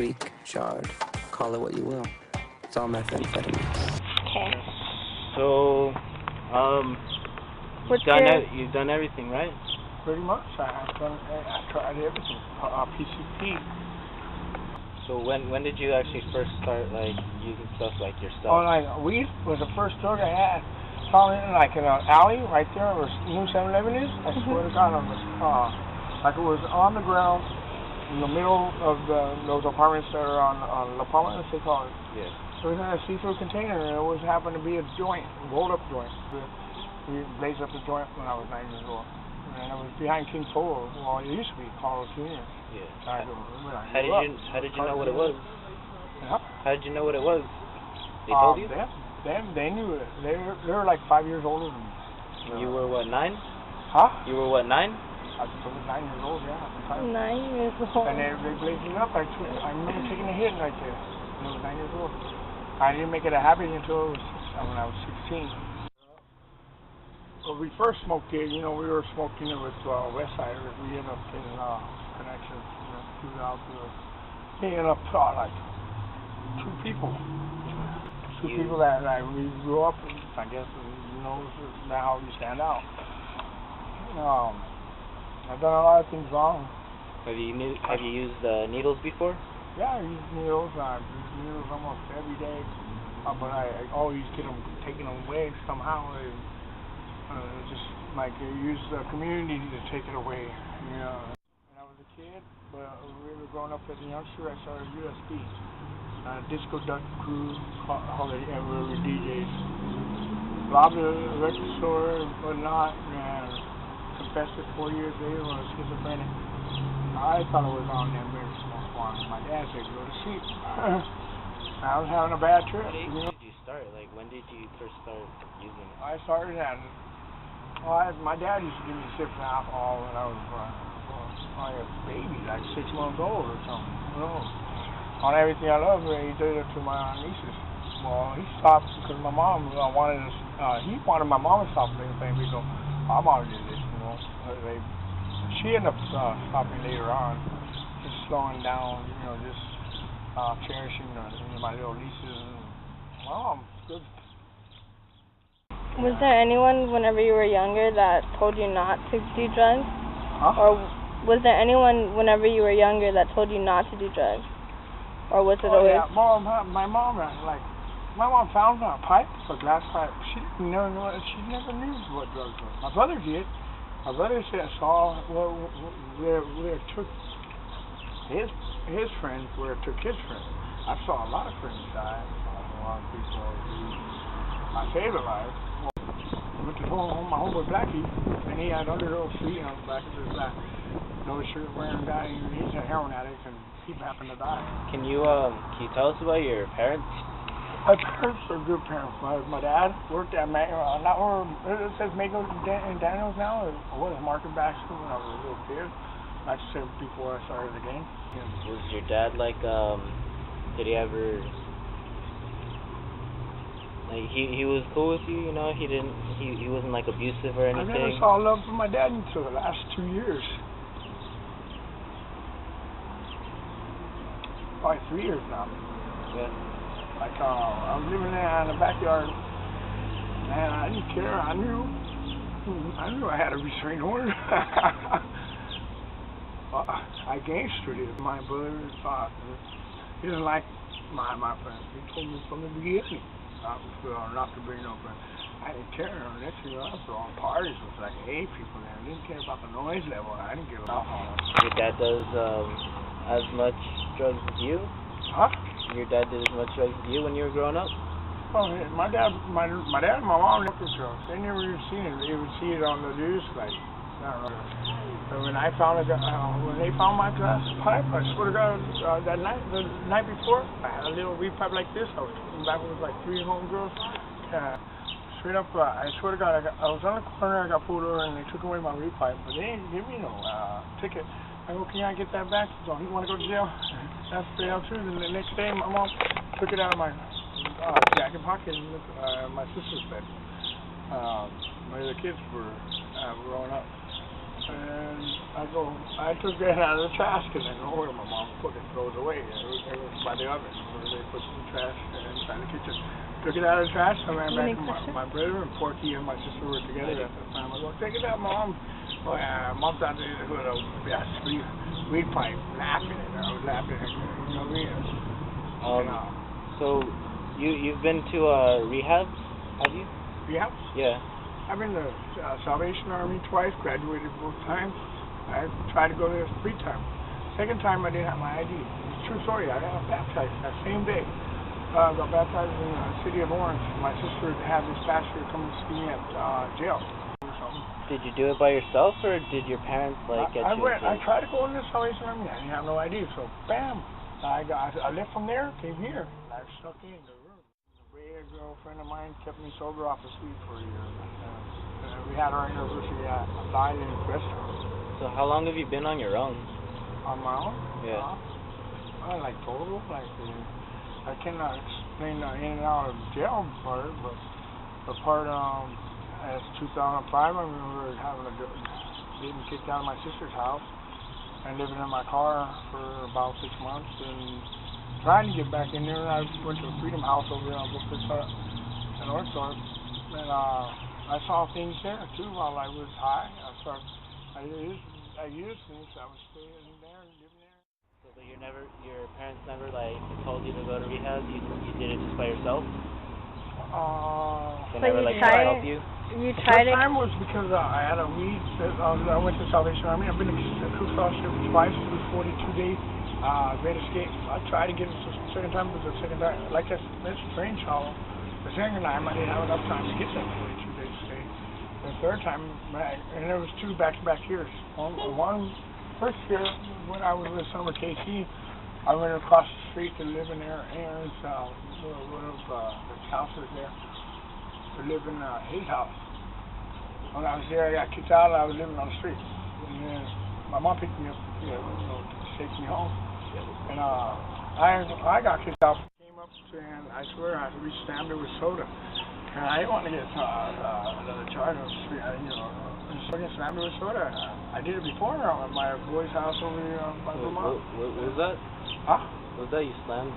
tweak, chard, call it what you will. It's all methamphetamine. Okay. So, What's you've done everything, right? Pretty much. I tried everything. PCP. So when did you actually first start like using stuff like your stuff? Oh, like weed was the first drug I had. Found it in like in an alley right there where New 7-Eleven is. I swear to God, like it was on the ground in the middle of those apartments that are on La Palma, as they call it. Yeah. So it was in a see-through container, and it was happened to be a joint, rolled up joint. We blazed up the joint when I was 9 years old. And it was behind King Polo. Well, it used to be Carl Jr. Yeah. How did you know what it was? Yeah. How did you know what it was? They told you? They knew it. They were like 5 years older than me. You were what, 9? Huh? You were what, 9? I was 9 years old, yeah, at the time. 9 years old. And they blazed it up. I remember taking a hit right there when I was 9 years old. I didn't make it a habit until when I was 16. When we first smoked it, we were smoking it with Westsiders. We ended up getting connections throughout we ended up like two people. Two people that we grew up with, I guess, that's how you stand out. I've done a lot of things wrong. Have you used needles before? Yeah, I use needles. I use needles almost every day. But I always get them, taking them away somehow. Just like use the community to take it away. When I was a kid, but we were growing up as a youngster, I started USB. Disco Duck Crew, and we were DJs. Robbed a record store and whatnot, and confessed it 4 years later when I was schizophrenic. I thought it was on there, very small farm. My dad said, go to sleep. I was having a bad trip. What age did you start? Like, when did you first start using it? I started at, my dad used to give me sips of alcohol when I was probably a baby, like 6 months old or something. On everything I love, he did it to my nieces. Well, he stopped because my mom he wanted my mom to stop everything. We go, my mom did this, She ended up stopping later on, just slowing down, just cherishing my little nieces. Mom, good. Was there anyone, whenever you were younger, that told you not to do drugs? Huh? Or was there anyone, whenever you were younger, that told you not to do drugs? Or was it always... Yeah. My mom found a pipe, a glass pipe. She never knew what drugs were. My brother did. My brother saw where it took his friends, where it took his friends. I saw a lot of friends die. I saw a lot of people lose my favorite life. I went to my homeboy Blackie, and he had Underhill Street on the back of his back. No shirt wearing guy. He's a heroin addict, and he happened to die. Can you tell us about your parents? My parents are good parents. My dad worked at not where it says Mago and Daniels now. It was Market Baxter when I was a little kid. Like I said before I started the game. Was your dad like did he ever like he was cool with you? He wasn't like abusive or anything? I never saw love from my dad until the last 2 years. Probably 3 years now. Yeah. Like, I was living there in the backyard, and I didn't care. I knew I had a restraining order. I gangstered it. My brother he didn't like my friends. He told me from the beginning not to bring no friends. I didn't care. Next thing I was throwing parties with like 8 people there. I didn't care about the noise level. I didn't give alcohol. Your dad does as much drugs as you? Huh? Your dad did as much drugs as you when you were growing up? Oh, my dad and my mom never took drugs. They never even seen it. They would see it on the news, like, I don't know. And when I found when they found my glass pipe, I swear to God, the night before, I had a little weed pipe like this. I was coming back with like 3 homegirls. Straight up, I swear to God, I was on the corner, I got pulled over, and they took away my weed pipe, but they didn't give me no ticket. I go, can I get that back? So you want to go to jail? That's straight up true. And the next day, my mom took it out of my jacket pocket and my sister's bed. My other kids were growing up. And I took that out of the trash can. I know where my mom put it, throws away. It was by the oven where they put some trash inside the kitchen. Took it out of the trash, and ran back to my brother and Porky and my sister were together at the time. I go, take it out, Mom. Oh yeah, Mom's out there with a weed pipe, laughing at her. I was laughing at her, you know what I mean? So you've been to rehab, have you? Rehab? Yeah. I've been to Salvation Army twice, graduated both times. I tried to go there 3 times. Second time I didn't have my ID. It's a true story. I got baptized that same day. I got baptized in the city of Orange. My sister had this pastor come and see me at jail or something. Did you do it by yourself, or did your parents get you? I tried to go in the Salvation Army. I didn't have no ID, so bam! I left from there, came here. I stuck in the room. A girlfriend of mine kept me sober off of weed for a year. We had our anniversary at the Island restaurant. So how long have you been on your own? On my own? Yeah. Like total, I cannot explain the in and out of jail part, but the part as 2005, I remember getting kicked out of my sister's house and living in my car for about 6 months and trying to get back in there. I went to the Freedom House over there on Brooklyn in Orthorpe, and I saw things there too while I was high. I used things. I was staying there and living there. So your parents never told you to go to rehab? You did it just by yourself? They never tried to help you? You The tried first time was because I had a weed. I went to Salvation Army. I've been to Crew Fellowship twice through 42 days. Great Escape. I tried to get it the second time, but the second time, like I mentioned, Strange Hollow, the second time I didn't have enough time to get that 42 days stay. The third time, and there was 2 back-to-back years. One first year when I was with Summer KC, I went across the street to live in Aaron's one of the houses there, to live in his house. When I was there, I got kicked out. I was living on the street, and then my mom picked me up, to take me home. And I got kicked out. Came up and I swear I re-stabbed her with soda. And I didn't want to get another charge. Slammed her with soda. I did it before at my boy's house over here by Vermont. What was that? Huh? What was that you slammed?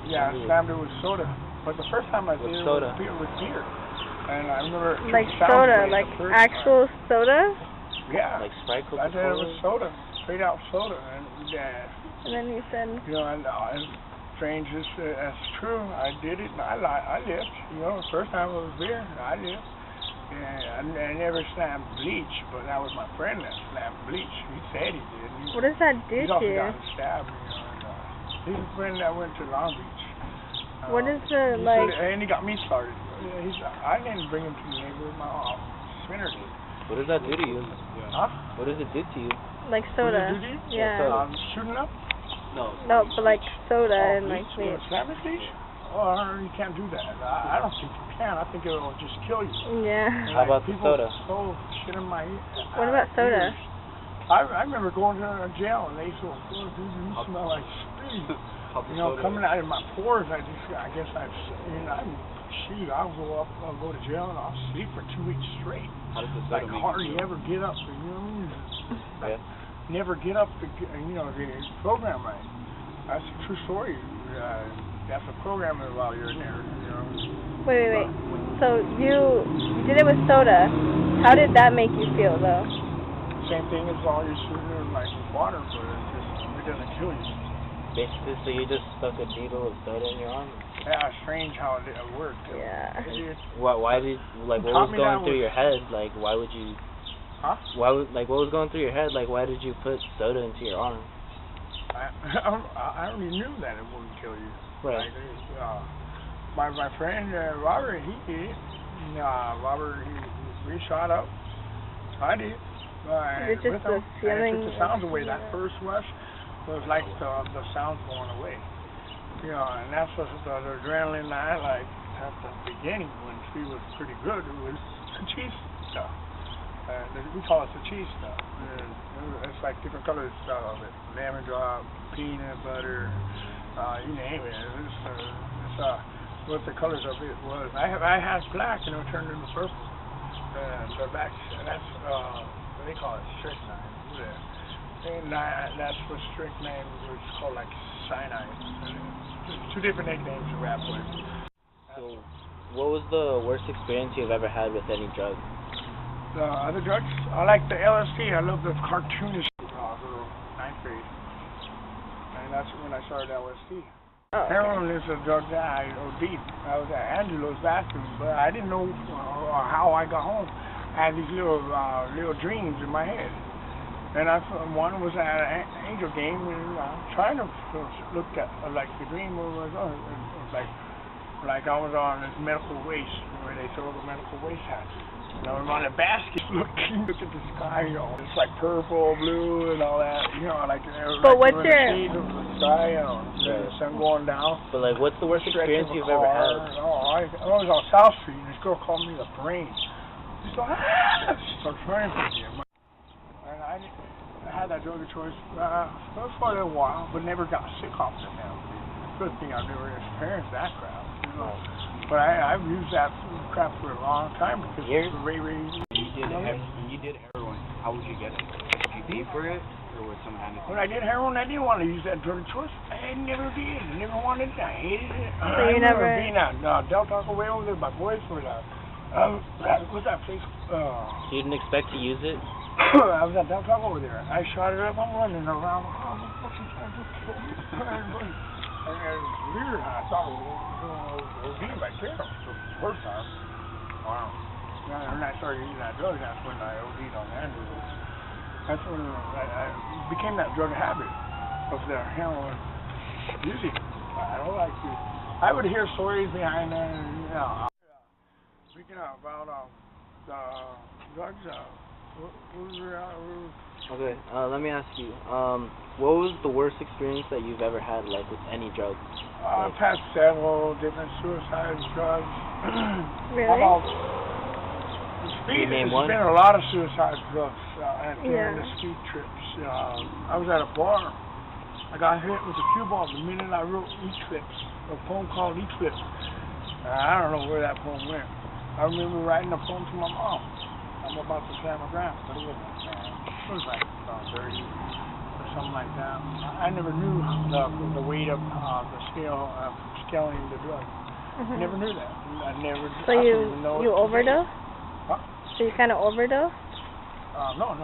Yeah, I slammed her with soda. But the first time I did it soda? with beer. And I remember like soda, like actual soda? Yeah. Like Sprite, Coca-Cola? I did it with soda. Straight out soda. And And then you said, and strange as true. I did it, and I lived. The first time it was beer, I lived. And I never slammed bleach, but that was my friend that slammed bleach. He said he did. What does that do he to you? He got stabbed. He's a friend that went to Long Beach. What is the And he got me started. I didn't bring him to the neighborhood. My spinner did. What does that do to you? Huh? What does it do to you? Like soda. What did it do to you? Yeah. Shooting up? No, but like soda and like bleach. Slam it, bleach? Or you can't do that. I don't think you can. I think it'll just kill you. Yeah. How about the soda? Oh, shit in my What about soda? I remember going to jail and they used to smell like speed. Coming out of my pores. I'll go to jail and I'll sleep for 2 weeks straight. How does the soda make hardly you feel? ever get up. You know what I mean? Yeah. Never get up to the program right. That's a true story. That's a program while you're in there. Wait. So you did it with soda. How did that make you feel though? Same thing as all you're shooting in like water, but it doesn't kill you. Basically, so you just stuck a needle of soda in your arm? Yeah, strange how it worked. Yeah. Why did what was going through your head? Like, why would you? Huh? What was going through your head? Like, why did you put soda into your arm? I already knew that it wouldn't kill you. Right. My friend Robert, he did it. Robert, he shot up. I did. It's just the feeling. It took the sounds away. That first rush was like the sounds going away. And that's what the adrenaline I like at the beginning when she was pretty good. It was the cheese stuff. We call it the cheese stuff. It's like different colors of it. Lemon drop, peanut butter, you name it. It's what the colors of it was. I had black and it turned into purple. That's they call it strychnine. And that's what strychnine was called, like cyanide. Two different nicknames to rap with. So, what was the worst experience you've ever had with any drug? The other drugs, I like the LSD. I love the cartoonish for 9th grade. And that's when I started LSD. Oh, okay. Heroin is a drug that I OD'd. I was at Angelo's bathroom, but I didn't know how I got home. I had these little dreams in my head. And one was at an Angel game, and trying to look at like the dream was like I was on this medical waste where they throw the medical waste at. And I was on a basket looking at the sky, it's like purple, blue, and all that, like. But like what's your? Shades of the sky, the sun going down. But like, what's the worst experience you've ever had? I was on South Street, and this girl called me the brain. She's like, she started crying for me. And I had that drug of choice for a little while, but never got sick off it now. Good thing I've never experienced that crap. But I've used that crap for a long time because it's Ray. You did heroin. How would you get it? Did you pay for it, or was some kind of? When I did heroin, I didn't want to use that drug of choice. I never did. I never wanted it. I hated it. So you never being at Del Taco way over there. My boys were what's that place? You didn't expect to use it? I was at Del Taco over there. I shot it up. I'm running around. Oh, the fucking trying to and it was weird. I thought it was being right there the first time. Wow. When I started using that drug, that's when I OD'd on Andrews. That's when I became that drug habit of the heroin using. I don't like to. I would hear stories behind that. And, speaking about the drugs, Okay, let me ask you, what was the worst experience that you've ever had, like, with any drug? I've had several different suicide drugs. Really? Speed, name there's one? been a lot of suicide drugs during the speed trips. I was at a bar. I got hit with a cue ball the minute I wrote Eclipse, a poem called Eclipse. I don't know where that poem went. I remember writing a poem to my mom. I'm about to slam a gram, but it was like 30 or something like that. I never knew the weight of the scaling the drug. I never knew that. I never. So you overdosed? Huh? So you kind of overdosed? No.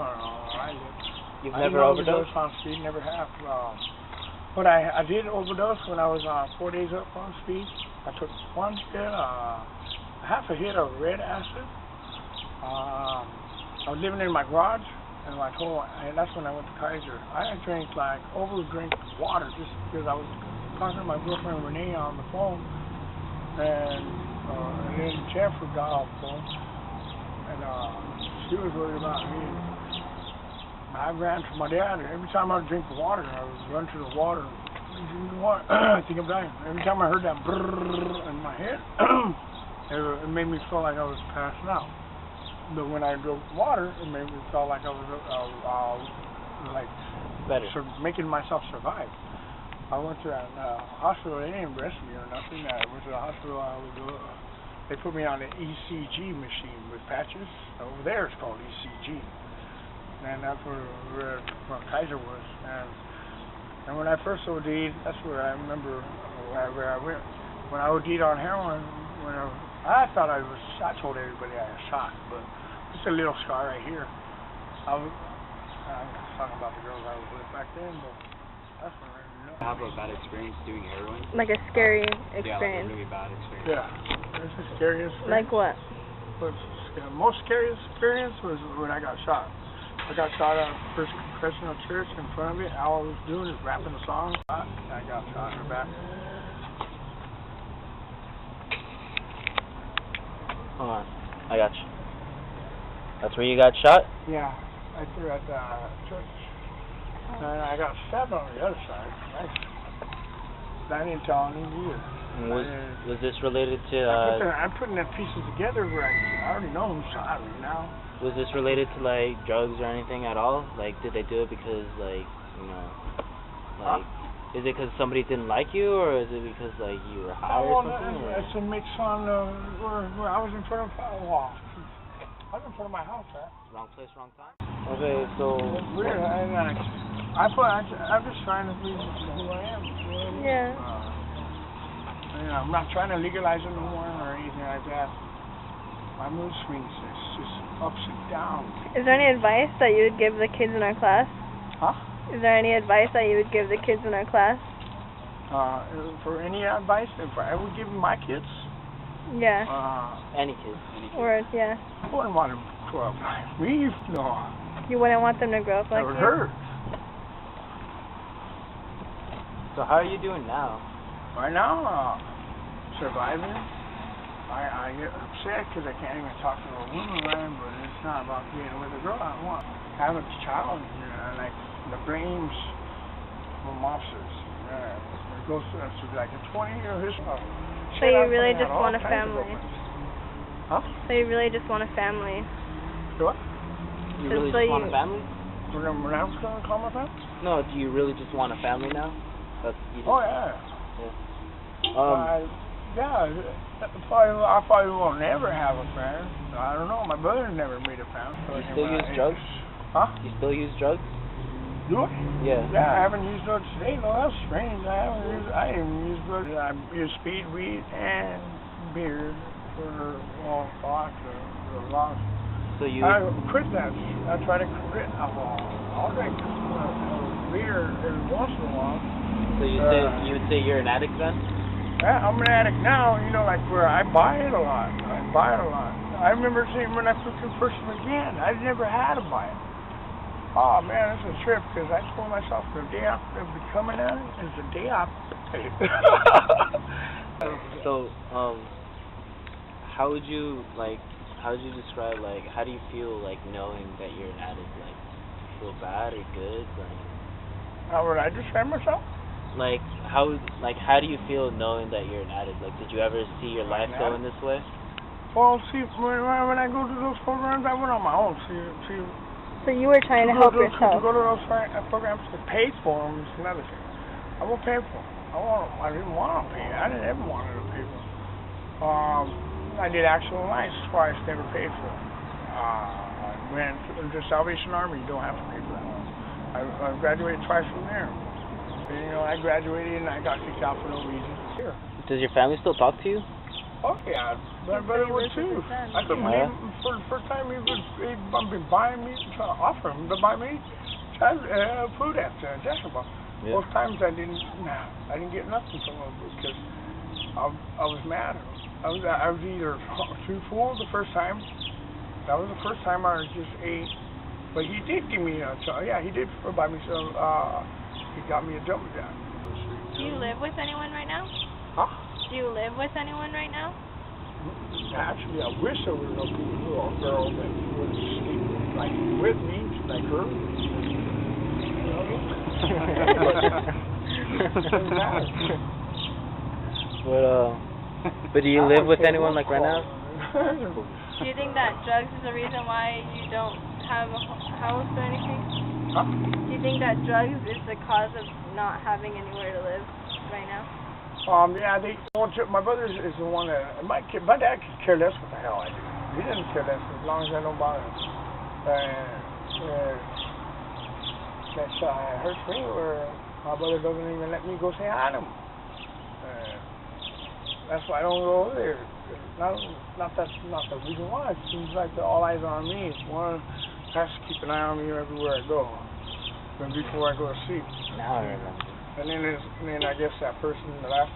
You've I never overdosed on speed. Never have. But I did overdose when I was 4 days up on speed. I took one hit, half a hit of red acid. I was living in my garage, and that's when I went to Kaiser. I drank overdrank water just because I was talking to my girlfriend Renee on the phone, and then Jeffrey got off the phone, and she was worried about me. I ran to my dad, and every time I would drink the water, I would run to the water. I think I'm dying. Every time I heard that brrrr in my head, it made me feel like I was passing out. But when I drove water, it made me feel like I was better, making myself survive. I went to that hospital. They didn't arrest me or nothing. I went to the hospital. They put me on an ECG machine with patches. Over there, it's called ECG, and that's where Kaiser was. And when I first OD'd, that's where I remember where I went. When I OD'd on heroin, I thought I told everybody I was shot, but just a little scar right here. I'm talking about the girls I was with back then, but that's when I didn't know. Have a bad experience doing heroin? Like a scary Yeah, like a experience. really bad experience. Yeah, it's the scariest. Like what? The most scariest experience was when I got shot. I got shot at First Congregational Church in front of it. All I was doing is rapping a song. I got shot in the back. Hold on, I got you. That's where you got shot? Yeah, I threw at the church. And I got stabbed on the other side. Nice. I didn't tell anyone either. Was this related to? I'm putting the pieces together right. I already know who shot me now. Was this related to like drugs or anything at all? Like, did they do it because is it because somebody didn't like you, or is it because like you were high or something? It's a mix on where I was in front of a wall. I was in front of my house, man. Wrong place, wrong time. Okay, so It's weird. And I'm just trying to be who I am. You know what I mean? Yeah. I'm not trying to legalize it no more or anything like that. My mood swings. It's just ups and downs. Is there any advice that you would give the kids in our class? Huh? Is there any advice that you would give the kids in our class? For any advice, if I would give my kids, Yeah. any kid. Or, yeah. I wouldn't want them to grow up like me. No. You wouldn't want them to grow up like It would you? hurt. So how are you doing now? Right now, surviving. I get upset because I can't even talk to a woman, right? But it's not about being with a girl. I want having a child. You know, like the brains from officers. It goes to like a 20-year history. So you really just want a family? Huh? So you really just want a family? Do what? You really So just want a you- family? When I'm going to call my family? No, do you really just want a family now? That's you just, Oh, yeah. yeah. I probably will never have a friend. I don't know. My brother never made a friend. You still use drugs? Huh? You still use drugs? Do I? Yeah. Yeah, I haven't used drugs today. No, that's strange. I haven't used drugs. I use speed, weed, and beer for vodka for a long. So you. I quit that. I try to quit alcohol. I'll drink beer every once in a while. So you would say you're an addict then? Yeah, I'm an addict now, you know, like where I buy it a lot. I remember seeing when I first began, I never had to buy it. Oh man, it's a trip because I told myself the day after becoming an addict is the day I pay. So, how would you describe, like, how do you feel, like, knowing that you're an addict? Like, feel bad or good? Like, How would I describe myself? Like, how do you feel knowing that you're an addict? Like, did you ever see your life going this way? Well, see, when I go to those programs, I went on my own. See, So you were trying to help To yourself. go to those programs to pay for them is another thing. I won't pay for them. I didn't want to pay. I didn't ever want to pay for them. I did actual life twice, never paid for them. I went to the Salvation Army. You don't have to pay for that. I graduated twice from there. And, you know, I graduated and I got kicked out for no reason. Here. Does your family still talk to you? Oh yeah, my brother would too. I couldn't believe for the first time he'd been buying me, trying to offer him to buy me food at Jacksonville. Yeah. Most times I didn't get nothing from him because I was mad. I was either too full the first time. That was the first time I just ate. But he did give me he did buy me some. He got me a Jumping Jack. Do you live with anyone right now? Huh? Do you live with anyone right now? Actually, I wish there were no people who are girls that would sleep like with me, like her. You know what I mean? But do you live with anyone like right now? Do you think that drugs is the reason why you don't have a house or anything? Huh? Do you think that drugs is the cause of not having anywhere to live right now? Yeah, my brother is the one that my dad could care less what the hell I do. He doesn't care less as long as I don't bother him. That hurts me, where my brother doesn't even let me go say hi to him. That's why I don't go over there. That's not the reason why. It seems like all eyes are on me. One has to keep an eye on me everywhere I go, and before I go to sleep. Now I remember. And then I guess that person I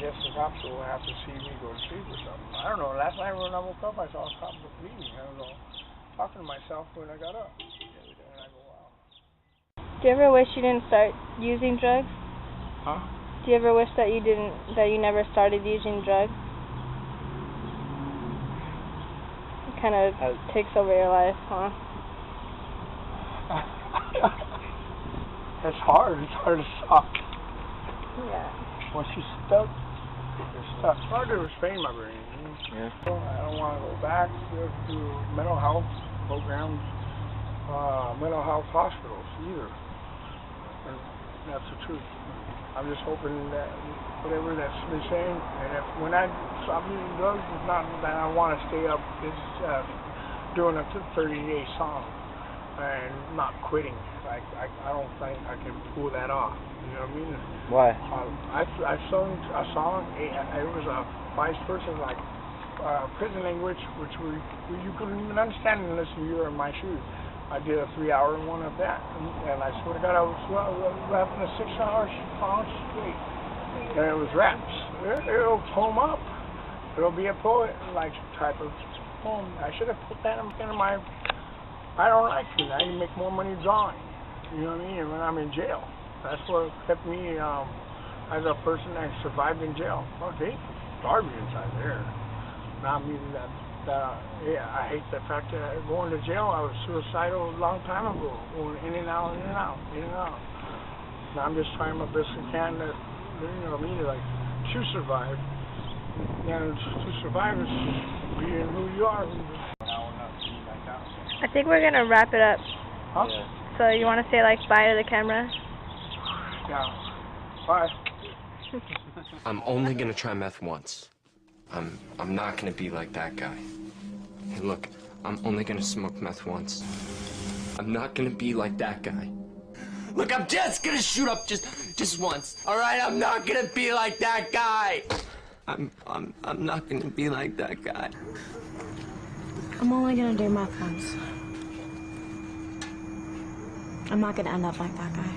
guess the cops will have to see me go to sleep or something. I don't know. Last night when I woke up, I saw a cop leaving. I was all talking to myself when I got up. And I go, wow. Do you ever wish you didn't start using drugs? Huh? Do you ever wish that you never started using drugs? It kind of takes over your life, huh? It's hard. It's hard to stop. Yeah. Once you're stuck, you're stuck. It's hard to restrain my brain. Yeah. I don't want to go back to mental health programs, mental health hospitals either. That's the truth. I'm just hoping that whatever that's been saying, and if when I stop using drugs, it's not that I want to stay up. It's doing a 30-day song and not quitting. Like I don't think I can pull that off. You know what I mean? Why? I sung a song. It was a vice versa, like prison language, which you couldn't even understand unless you were in my shoes. I did a 3-hour one of that, and I swear to God, I was rapping a 6-hour song straight, and it was raps. It'll poem up. It'll be a poet like type of poem. I should have put that in my. I don't like it. I can make more money drawing. You know what I mean? When I'm in jail, that's what kept me as a person that survived in jail. Oh, they starved me inside there. Not meaning that. Yeah, I hate the fact that going to jail, I was suicidal a long time ago, going in and out, in and out, in and out. Now I'm just trying my best I can to, you know what I mean, like, to survive. And to survive is being who you are. I think we're gonna wrap it up. Huh? Yeah. So you want to say like bye to the camera? Yeah. Bye. I'm only gonna try meth once. I'm not gonna be like that guy. Hey, look, I'm only gonna smoke meth once. I'm not gonna be like that guy. Look, I'm just gonna shoot up just once. All right, I'm not gonna be like that guy. I'm not gonna be like that guy. I'm only gonna do meth once. I'm not gonna end up like that guy.